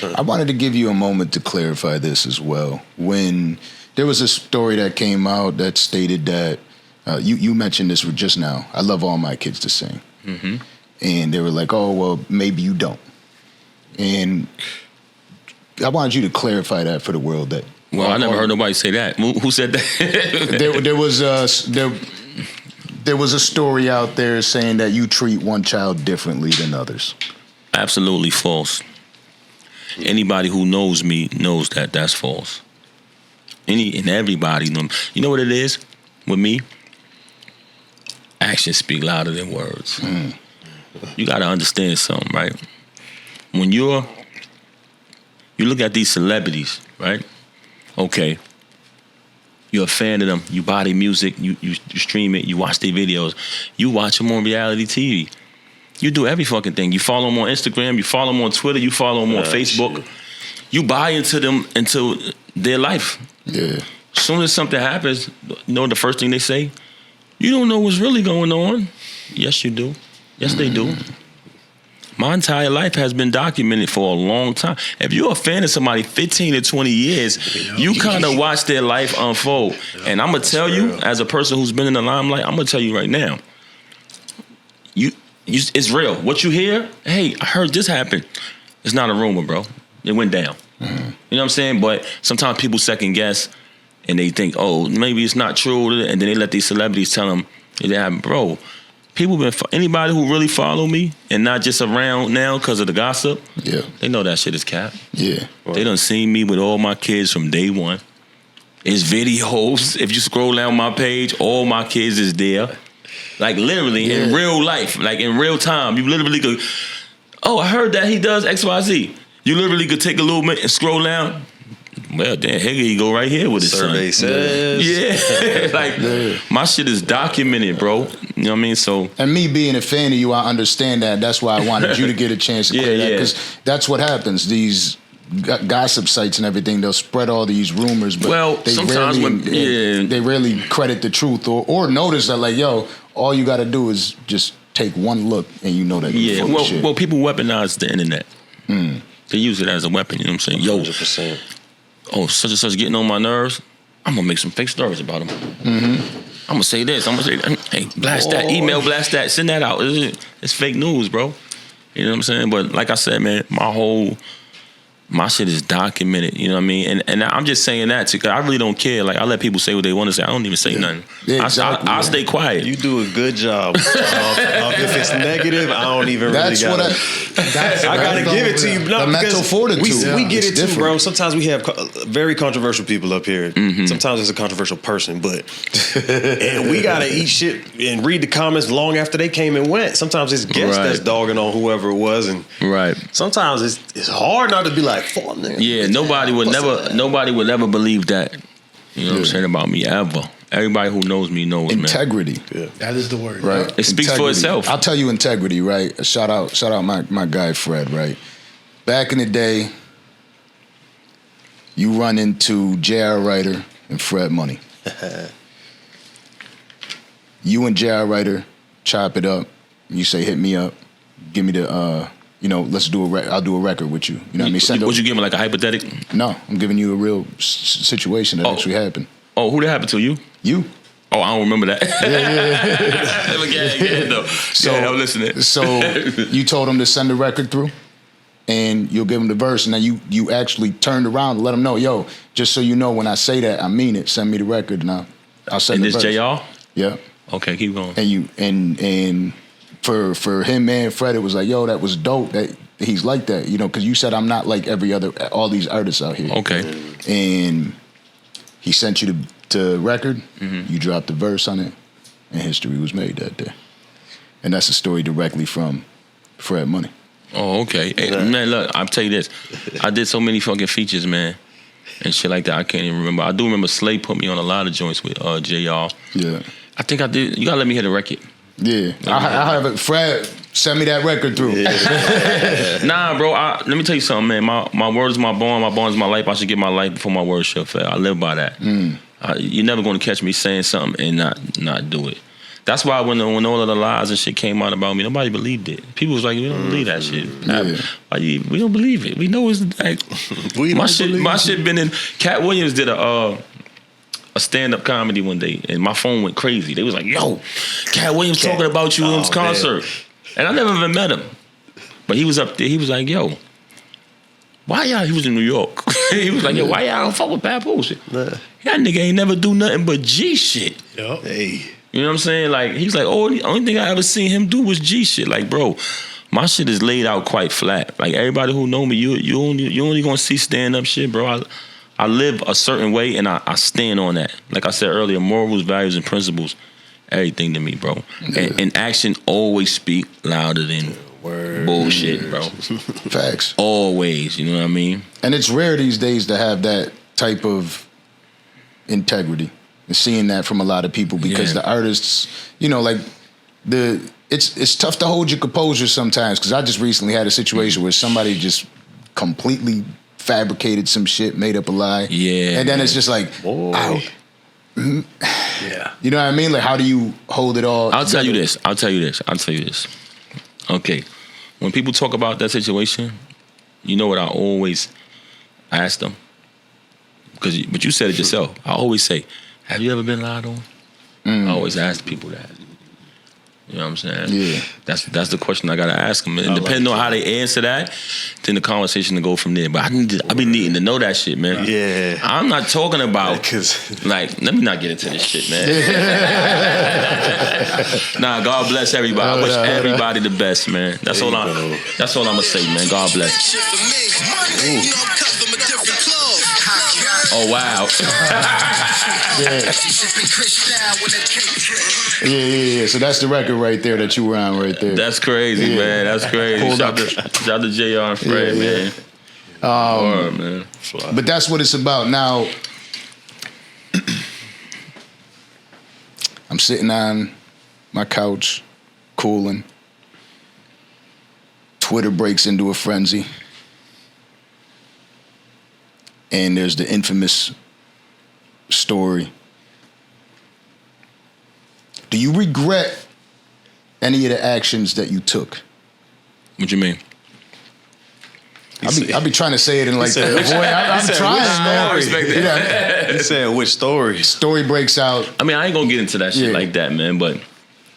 I wanted to give you a moment to clarify this as well. When there was a story that came out that stated that you mentioned this just now. I love all my kids to sing. Mm-hmm. And they were like, oh, well, maybe you don't. And I wanted you to clarify that for the world. That I never heard nobody say that. Who said that? There was a story out there saying that you treat one child differently than others. Absolutely false. Anybody who knows me knows that that's false. Everybody knows. You know what it is with me? Actions speak louder than words. You got to understand something, right? When you look at these celebrities, right? Okay, you're a fan of them. You buy their music. You stream it. You watch their videos. You watch them on reality TV. You do every fucking thing. You follow them on Instagram. You follow them on Twitter. You follow them on Facebook. Shit. You buy into their life. Yeah. As soon as something happens, you know the first thing they say? You don't know what's really going on. Yes, you do. Yes, they do. My entire life has been documented for a long time. If you're a fan of somebody 15 to 20 years, you kind of watch their life unfold. And I'm going to tell you, as a person who's been in the limelight, I'm going to tell you right now, it's real. What you hear, hey, I heard this happen. It's not a rumor, bro. It went down. You know what I'm saying? But sometimes people second guess and they think, oh, maybe it's not true. And then they let these celebrities tell them it happened. Bro, anybody who really follow me and not just around now because of the gossip, they know that shit is cap. Yeah. They done seen me with all my kids from day one. It's videos. If you scroll down my page, all my kids is there. Like literally in real life, like in real time. You literally could, oh, I heard that he does XYZ. You literally could take a little minute and scroll down. Well, then here you go right here with his survey son. says. My shit is documented, bro. You know what I mean? So, and me being a fan of you, I understand that. That's why I wanted you to get a chance to clear that, because that's what happens. These gossip sites and everything, they'll spread all these rumors, but they rarely credit the truth or notice that, like, yo, all you got to do is just take one look and you know that. Yeah, well, people weaponize the internet. They use it as a weapon. You know what I'm saying? 100%. Oh, such and such getting on my nerves. I'm gonna make some fake stories about him. I'm gonna say this. I'm gonna say, hey, blast that, email, blast that, send that out. It's fake news, bro. You know what I'm saying? But like I said, man, my shit is documented, you know what I mean? And I'm just saying that too, because I really don't care. Like, I let people say what they want to say. I don't even say nothing. Yeah, exactly, I stay quiet. You do a good job. If it's negative, I don't even really got it. I got to give it to you. No, mental fortitude. We get it too, bro. Sometimes we have very controversial people up here. Sometimes it's a controversial person, but and we got to eat shit and read the comments long after they came and went. Sometimes it's guests that's dogging on whoever it was. And sometimes it's hard not to be like, yeah, nobody would never believe that. You know what I'm saying about me ever. Everybody who knows me knows integrity. Man. Yeah. That is the word. Right. It speaks for itself. I'll tell you integrity, right? Shout out my guy Fred, right? Back in the day, you run into J.R. Ryder and Fred Money. You and J.R. Ryder chop it up. You say, hit me up. Give me the let's do I'll do a record with you. You know what I mean? Would you give me like a hypothetical? No, I'm giving you a real situation that actually happened. Oh, who that happened to? You? Oh, I don't remember that. I'm listening. So you told him to send the record through, and you'll give him the verse, and then you actually turned around and let him know, yo, just so you know, when I say that, I mean it. Send me the record, and I'll send the verse. And this JR? Yeah. Okay, keep going. And For him and Fred, it was like, yo, that was dope that he's like that, because you said I'm not like all these artists out here. Okay. And he sent you to record, you dropped the verse on it, and history was made that day. And that's a story directly from Fred Money. Oh, okay. Hey, man, look, I'll tell you this. I did so many fucking features, man, and shit like that, I can't even remember. I do remember Slay put me on a lot of joints with JR. Yeah. I think I did. You gotta let me hear the record. Yeah, I have it. Fred, send me that record through. Yeah. Nah, bro. Let me tell you something, man. My word is my bond. My bond is my life. I should get my life before my word shall fail. I live by that. You're never going to catch me saying something and not do it. That's why when all of the lies and shit came out about me, nobody believed it. People was like, we don't believe that shit. We don't believe it. We know it's like my shit been in. Cat Williams did a stand-up comedy one day, and my phone went crazy. They was like, yo, Cat Williams talking about you in his concert. Man. And I never even met him. But he was up there. He was like, yo, why y'all? He was in New York. He was like, yo, why y'all don't fuck with Papoose? That nigga ain't never do nothing but G shit. Yep. Hey. You know what I'm saying? Like, he's like, oh, the only thing I ever seen him do was G shit. Like, bro, my shit is laid out quite flat. Like, everybody who know me, you only gonna see stand-up shit, bro. I live a certain way, and I stand on that. Like I said earlier, morals, values, and principles, everything to me, bro. Yeah. And action always speak louder than bullshit, bro. Facts. Always, you know what I mean? And it's rare these days to have that type of integrity. And seeing that from a lot of people because the artists, you know, like it's tough to hold your composure sometimes because I just recently had a situation where somebody just completely fabricated some shit, made up a lie. Yeah. And then it's just like, ow. Yeah. You know what I mean? Like, how do you hold it all I'll tell you this. Okay. When people talk about that situation, you know what I always ask them? But you said it yourself. I always say, have you ever been lied on? I always ask people that. You know what I'm saying? Yeah. That's the question I gotta ask them. And depending on how they answer that, then the conversation to go from there. But I be needing to know that shit, man. Yeah. I'm not talking about like, let me not get into this shit, man. Nah, God bless everybody. I wish everybody the best, man. That's all I'ma say, man. God bless. Oh wow. Yeah. So that's the record right there that you were on right there. That's crazy, man. That's crazy. Shout out to JR and Fred, man. Man. But that's what it's about. Now, I'm sitting on my couch, cooling. Twitter breaks into a frenzy. And there's the infamous story. Do you regret any of the actions that you took? What you mean? I be trying to say it in like that. Boy, I'm trying, man. I respect that. He said which story? Story breaks out. I mean, I ain't gonna get into that shit like that, man. But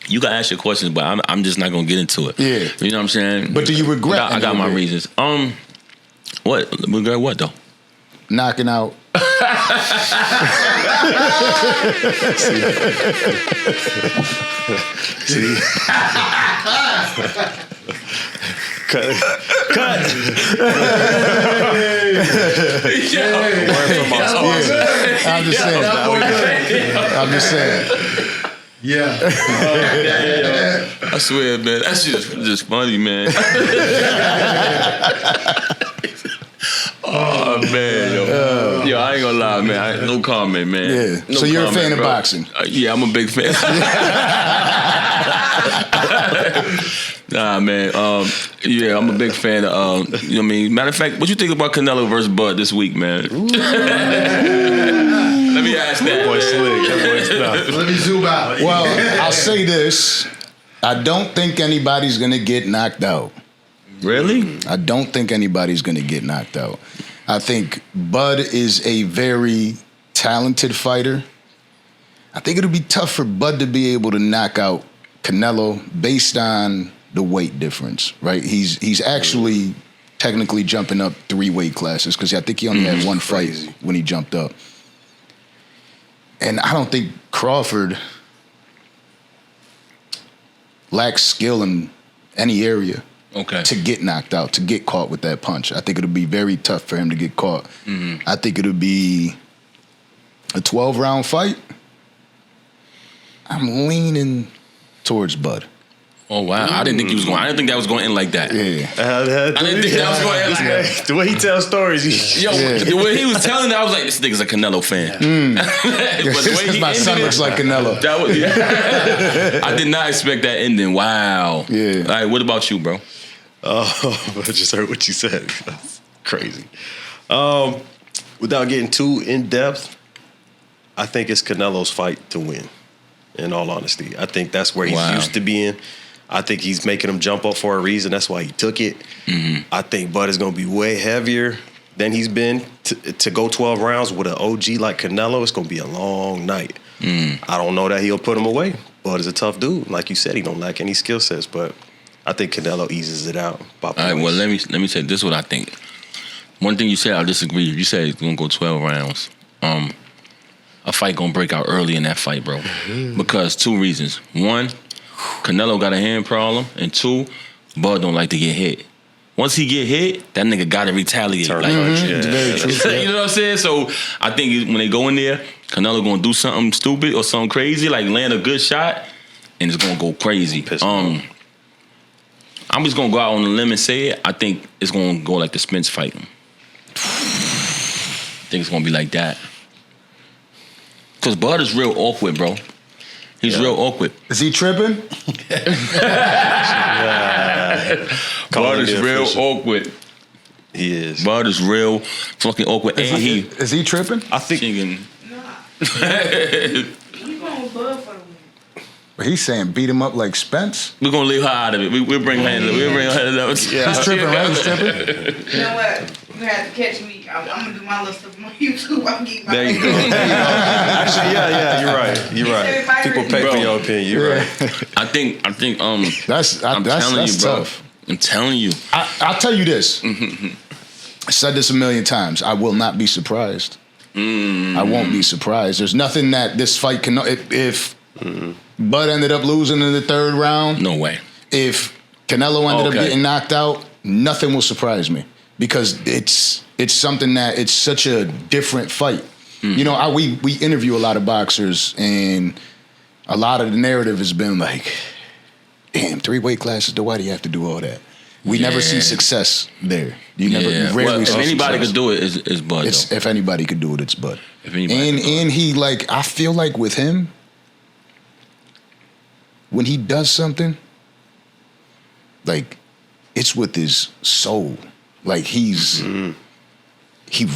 you can ask your questions, but I'm just not gonna get into it. Yeah, you know what I'm saying. But do you regret? I got my reasons. What regret? What though? Knocking out. See? Cut. I'm just saying. Yeah. I swear, man. That's just funny, man. Oh man, yo, I ain't gonna lie, man. No comment, man. Yeah. No so you're comment, a fan of bro. boxing? Yeah, I'm a big fan. Nah, man. Yeah, I'm a big fan of. You know what I mean? Matter of fact, what you think about Canelo versus Bud this week, man? Let me ask that. Boy, slick. Let me zoom out. Well, I'll say this: I don't think anybody's gonna get knocked out. Really? I don't think anybody's going to get knocked out. I think Bud is a very talented fighter. I think it'll be tough for Bud to be able to knock out Canelo based on the weight difference, right? He's actually technically jumping up 3 weight classes because I think he only had one fight when he jumped up. And I don't think Crawford lacks skill in any area. Okay. To get knocked out, to get caught with that punch. I think it'll be very tough for him to get caught. Mm-hmm. I think it'll be a 12-round fight. I'm leaning towards Bud. Oh wow! I didn't think he was going. I didn't think that was going to end like that. Yeah. I didn't think that was going to end like that. The way he tells stories, the way he was telling that, I was like, this nigga's a Canelo fan. Because my son looks like Canelo. That was, I did not expect that ending. Wow. Yeah. All right. What about you, bro? Oh, I just heard what you said. That's crazy. Without getting too in depth, I think it's Canelo's fight to win. In all honesty, I think that's where he's used to being. I think he's making him jump up for a reason. That's why he took it. Mm-hmm. I think Bud is going to be way heavier than he's been. To go 12 rounds with an OG like Canelo, it's going to be a long night. I don't know that he'll put him away. Bud is a tough dude. Like you said, he don't lack any skill sets, but I think Canelo eases it out. All right, well, let me say this is what I think. One thing you said, I disagree. You said it's going to go 12 rounds. A fight going to break out early in that fight, bro. Because 2 reasons. 1, Canelo got a hand problem, and 2, Bud don't like to get hit. Once he get hit, that nigga got to retaliate. Like, you know what I'm saying? So I think when they go in there, Canelo going to do something stupid or something crazy, like land a good shot, and it's going to go crazy. I'm just going to go out on a limb and say it. I think it's going to go like the Spence fight. I think it's going to be like that. Because Bud is real awkward, bro. He's real awkward. Is he tripping? Bud is real awkward. He is. Bud is real fucking awkward. Is he tripping? I think. You going with Bud for the win. But he's saying beat him up like Spence. We're gonna leave her out of it. We'll bring her in. We'll bring her in. He's tripping, right? He's tripping. You know what? You have to catch me. I'm gonna do my little stuff on YouTube. I'm getting my There you go. Actually, you're right. You're right. People pay for your opinion. You're right. I think. That's tough. I'm telling you. I'll tell you this. I said this a million times. I will not be surprised. I won't be surprised. There's nothing that this fight can. If Bud ended up losing in the 3rd round, No way. if Canelo ended up getting knocked out, nothing will surprise me because it's something that it's such a different fight. You know, we interview a lot of boxers, and a lot of the narrative has been like, damn, 3 weight classes, why do you have to do all that? We never see success there. You rarely see if anybody success. could do it, it's Bud. If anybody could do it, it's Bud. And he I feel like with him, when he does something, like it's with his soul. Like he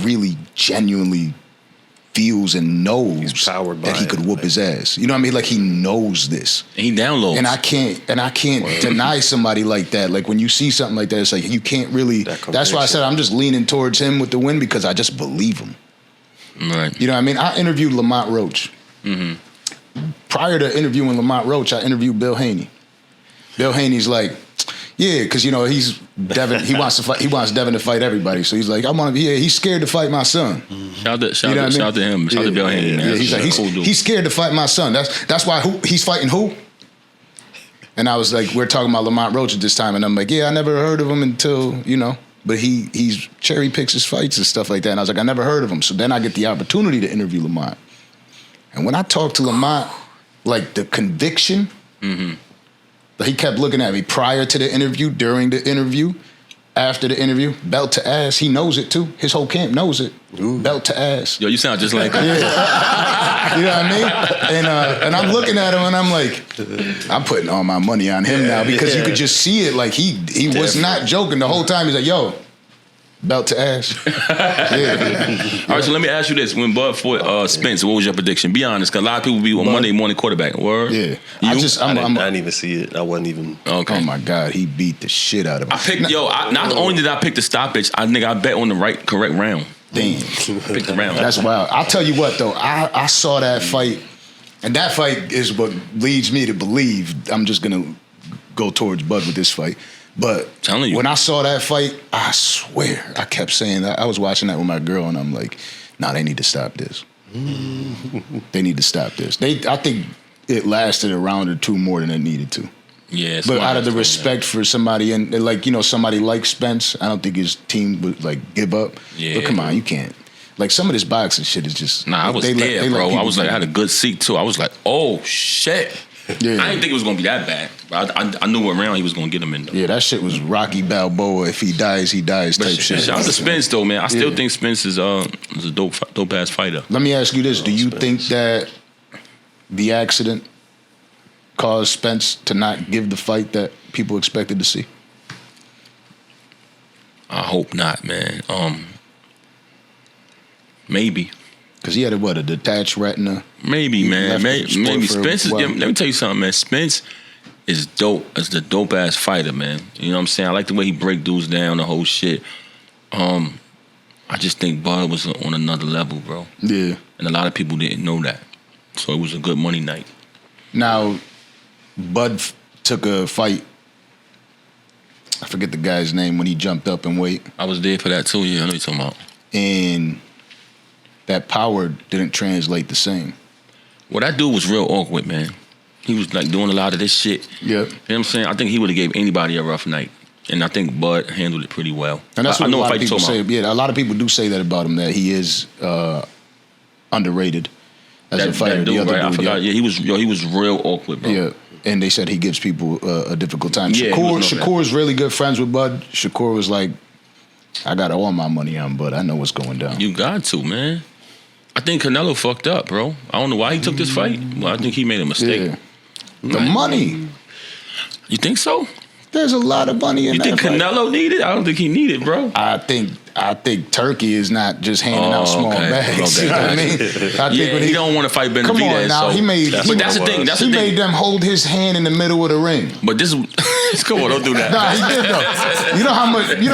really genuinely feels and knows that he could whoop his ass. You know what I mean? Like he knows this. And he downloads. And I can't deny somebody like that. Like when you see something like that, it's like you can't really. That's why I said I'm just leaning towards him with the win because I just believe him. Right. You know what I mean? I interviewed Lamont Roach. Prior to interviewing Lamont Roach, I interviewed Bill Haney. Bill Haney's like, yeah, because you know he's Devin. He wants to fight. He wants Devin to fight everybody. So he's like, he's scared to fight my son. Shout out to him. Shout out to Bill Haney, man. Yeah, he's like, he's scared to fight my son. That's why he's fighting who? And I was like, we're talking about Lamont Roach at this time, and I'm like, yeah, I never heard of him until but he's cherry picks his fights and stuff like that. And I was like, I never heard of him. So then I get the opportunity to interview Lamont, and when I talked to Lamont, like the conviction. He kept looking at me prior to the interview, during the interview, after the interview, belt to ass. He knows it too. His whole camp knows it. Belt to ass. Yo, you sound just like him. You know what I mean? And I'm looking at him and I'm like, I'm putting all my money on him now because you could just see it. Like he was not joking the whole time. He's like, yo, belt to ass. All right, so let me ask you this: when Bud fought Spence, what was your prediction? Be honest, because a lot of people be on Monday morning quarterback. Word? Yeah, I didn't even see it. I wasn't even. Okay. Oh my God, he beat the shit out of him. I picked. Not only did I pick the stoppage, I bet on the correct round. Damn, picked the round. That's wild. I'll tell you what though, I saw that fight, and that fight is what leads me to believe I'm just gonna go towards Bud with this fight. But when I saw that fight, I swear, I kept saying that. I was watching that with my girl, and I'm like, nah, they need to stop this. They need to stop this. I think it lasted a round or two more than it needed to. Yeah, but out of the respect for somebody, and somebody like Spence, I don't think his team would give up. Yeah. But come on, you can't. Like some of this boxing shit is just. Nah, I was there, bro. I was like, I had a good seat too. I was like, oh shit. Yeah. I didn't think it was gonna be that bad, but I knew what round he was gonna get him in though. Yeah, that shit was Rocky Balboa. If he dies, he dies type shit. Shout out to Spence though, man. I still think Spence is a dope ass fighter. Let me ask you this: do you think that the accident caused Spence to not give the fight that people expected to see? I hope not, man. Maybe. Because he had a detached retina. Maybe, man. Maybe for a Spence is. while. Let me tell you something, man. Spence is dope. Is the dope ass fighter, man. You know what I'm saying? I like the way he break dudes down, the whole shit. I just think Bud was on another level, bro. Yeah. And a lot of people didn't know that. So it was a good money night. Now, Bud took a fight. I forget the guy's name when he jumped up in weight. I was there for that too. Yeah, I know what you're talking about. And that power didn't translate the same. Well, that dude was real awkward, man. He was like doing a lot of this shit. Yep. You know what I'm saying? I think he would have gave anybody a rough night. And I think Bud handled it pretty well. And that's what a lot of people say. About. Yeah, a lot of people do say that about him, that he is underrated as a fighter. That dude, the other right? dude, I forgot. Yeah, he was real awkward, bro. Yeah, and they said he gives people a difficult time. Yeah, Shakur's really good friends with Bud. Shakur was like, I got all my money on Bud. I know what's going down. You got to, man. I think Canelo fucked up, bro. I don't know why he took this fight. Well, I think he made a mistake. Yeah. The money. You think so? There's a lot of money in You that think fight. Canelo needed? I don't think he needed, bro. I think Turkey is not just handing out small bags. Okay. You know what I mean? I think Yeah, when he don't want to fight Benavídez. Come on now, so. But that's the thing. He made them hold his hand in the middle of the ring. But this, come on, don't do that. Nah, he did though. You know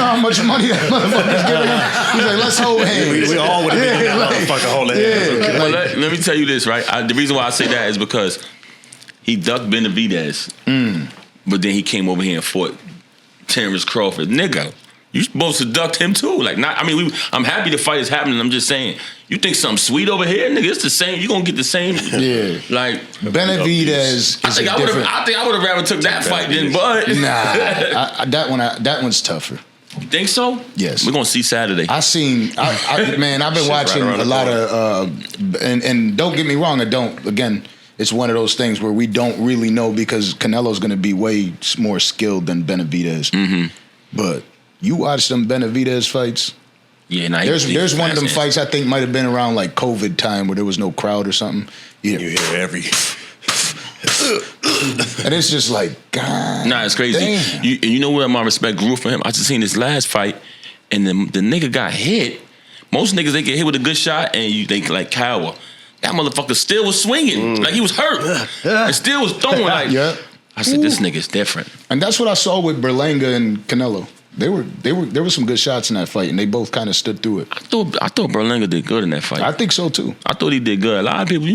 how much money that motherfucker's giving him? He's like, let's hold hands. We all would have been in that motherfucker holding hands. Okay. Well, let me tell you this, right? The reason why I say that is because he ducked Benavídez, but then he came over here and fought Terrence Crawford. Nigga, you supposed to duck him too. Like, not. I mean, I'm happy the fight is happening. I'm just saying, you think something sweet over here, nigga? It's the same. You gonna get the same. Yeah. Like Benavídez is I think I would have rather took that fight than Bud. Nah, that one's tougher. You think so? Yes. We're gonna see Saturday. I've been watching a lot of, and don't get me wrong, again, it's one of those things where we don't really know because Canelo's going to be way more skilled than Benavídez. Mm-hmm. But you watch them Benavídez fights. Yeah, nah, there's one of them fights I think might have been around like COVID time where there was no crowd or something. Yeah. You hear every. And it's just like, God. Nah, it's crazy. Damn. You know where my respect grew for him? I just seen this last fight, and the nigga got hit. Most niggas, they get hit with a good shot, and they like cower. That motherfucker still was swinging. Like he was hurt. And still was throwing. Like, Yeah. I said, this nigga's different. And that's what I saw with Berlanga and Canelo. There were some good shots in that fight, and they both kind of stood through it. I thought Berlanga did good in that fight. I think so too. I thought he did good. A lot of people,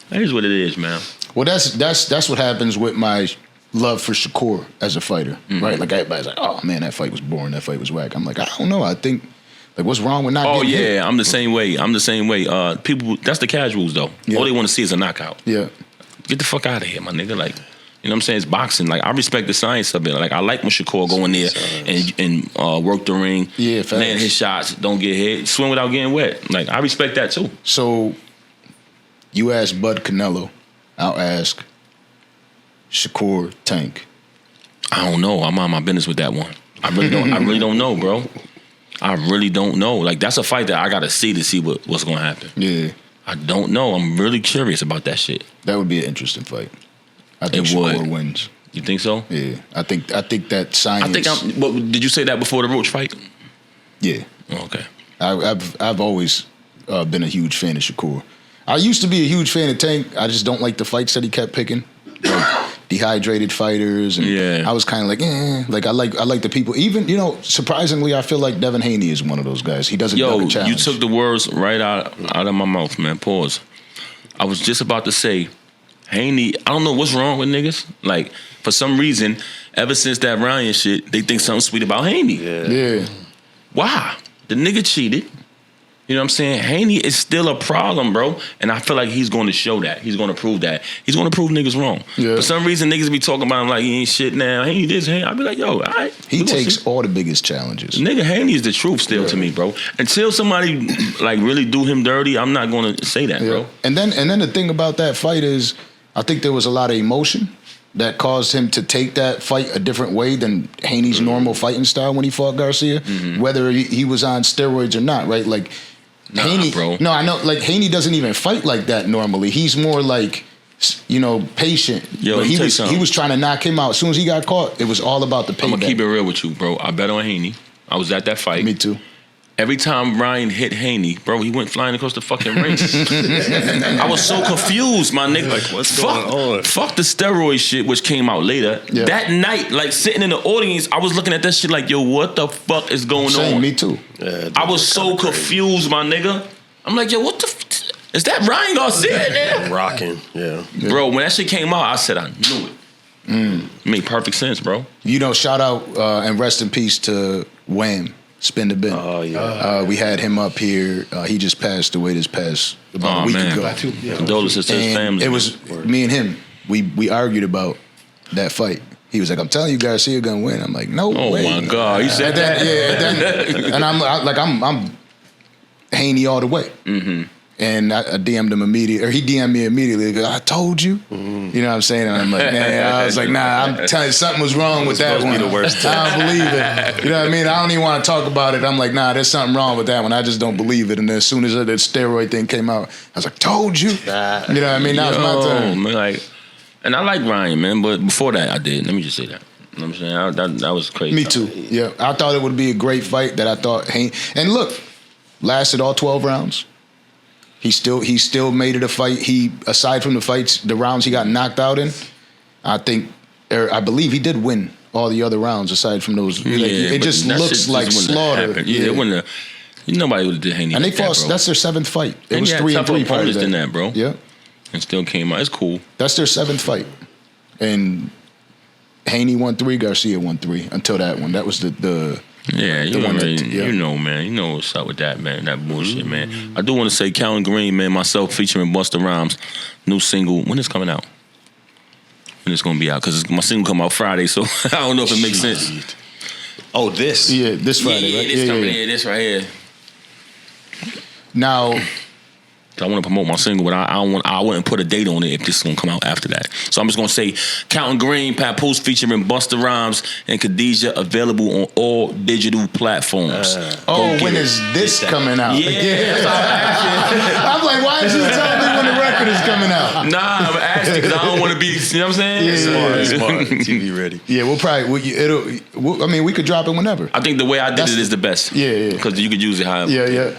that is what it is, man. Well, that's what happens with my love for Shakur as a fighter, right? Like everybody's like, oh man, that fight was boring, that fight was whack. I'm like, I don't know. I think like what's wrong with not getting hit? I'm the same way. People, that's the casuals though. Yeah. All they want to see is a knockout. Yeah. Get the fuck out of here, my nigga. Like, you know what I'm saying? It's boxing. Like, I respect the science of it. Like, I like when Shakur go in there and work the ring, land his shots, don't get hit, swim without getting wet. Like, I respect that too. So you ask Bud Canelo, I'll ask Shakur Tank. I don't know. I'm on my business with that one. I really don't know, bro. I really don't know. Like, that's a fight that I gotta see to see what's gonna happen. Yeah. I don't know. I'm really curious about that shit. That would be an interesting fight. I think It Shakur would. wins. You think so? Yeah. I think that science. But did you say that before the Roach fight? Yeah. Oh, okay. I've always been a huge fan of Shakur. I used to be a huge fan of Tank. I just don't like the fights that he kept picking, like dehydrated fighters. And yeah. I was kind of like, Like I like the people. Even surprisingly, I feel like Devin Haney is one of those guys. He doesn't duck a challenge. You took the words right out of my mouth, man. Pause. I was just about to say, Haney. I don't know what's wrong with niggas. Like, for some reason, ever since that Ryan shit, they think something sweet about Haney. Yeah. Why? The nigga cheated. You know what I'm saying? Haney is still a problem, bro. And I feel like he's going to show that. He's going to prove that. He's going to prove niggas wrong. Yeah. For some reason, niggas be talking about him like he ain't shit now. Haney this, Haney. I be like, yo, all right. He takes all the biggest challenges. Nigga, Haney is the truth still to me, bro. Until somebody like really do him dirty, I'm not going to say that, bro. And then the thing about that fight is, I think there was a lot of emotion that caused him to take that fight a different way than Haney's normal fighting style when he fought Garcia, whether he was on steroids or not, right? Like, Haney, bro. No, I know. Like, Haney doesn't even fight like that normally. He's more like, patient. Yo, but he was trying to knock him out. As soon as he got caught, it was all about the payback. I'm gonna keep it real with you, bro. I bet on Haney. I was at that fight. Me too. Every time Ryan hit Haney, bro, he went flying across the fucking ring. I was so confused, my nigga. Like, what's going on? Fuck the steroid shit, which came out later. Yeah. That night, like sitting in the audience, I was looking at that shit like, yo, what the fuck is going on? Me too. Yeah, I was so confused, my nigga. I'm like, yo, what the is that Ryan Garcia in there? Rocking, yeah. Bro, when that shit came out, I said, I knew it. It made perfect sense, bro. You know, shout out and rest in peace to Wham. Spin the bin. Oh yeah. We had him up here. He just passed away this past about a week ago. Condolences to his family. It was me and him. We argued about that fight. He was like, "I'm telling you, Garcia gonna win." I'm like, "No way." Oh my God, he said that. Yeah, and I'm Haney all the way. Mm-hmm. And I DM'd him immediately, or he DM'd me immediately. Goes, I told you. Mm-hmm. You know what I'm saying? And I'm like, man, I was like, nah, I'm telling you, something was wrong with that one. Be the worst I don't believe it. You know what I mean? I don't even want to talk about it. I'm like, nah, there's something wrong with that one. I just don't believe it. And then as soon as that steroid thing came out, I was like, told you. You know what I mean? That was my turn. Man, like, and I like Ryan, man, but before that, I did. Let me just say that. You know what I'm saying? That was crazy. Me too. Yeah, I thought it would be a great fight. That I thought, and look, lasted all 12 rounds. He still made it a fight. He, aside from the rounds he got knocked out in, I believe he did win all the other rounds aside from those. Yeah, it just looks like slaughter. Yeah, it wouldn't. Nobody would have did Haney. And like they fought. That, bro. That's their 7th fight. It and was 3-3 opponents than that, bro. Yeah, and still came out. It's cool. That's their 7th fight, and Haney won 3, Garcia won 3 until that one. That was the. Yeah, you know, man. You know what's up with that, man. That bullshit, man. I do want to say, Calvin Green, man, myself featuring Busta Rhymes, new single. When is it coming out? When it's gonna be out? Because my single come out Friday, so I don't know if it makes sense. Oh, this? Yeah, this Friday, right? This coming here, this right here. Now, I want to promote my single, but I wouldn't put a date on it if this is gonna come out after that. So I'm just gonna say, Counting Green, Papoose featuring Busta Rhymes and Khadijah, available on all digital platforms. When is this coming out? Yeah. I'm like, why did you tell me when the record is coming out? Nah, I'm asking because I don't want to be. You know what I'm saying? Yeah. Smart. TV ready. Yeah, we'll probably. We could drop it whenever. I think the way I did it is the best. Yeah. Because you could use it however. Yeah.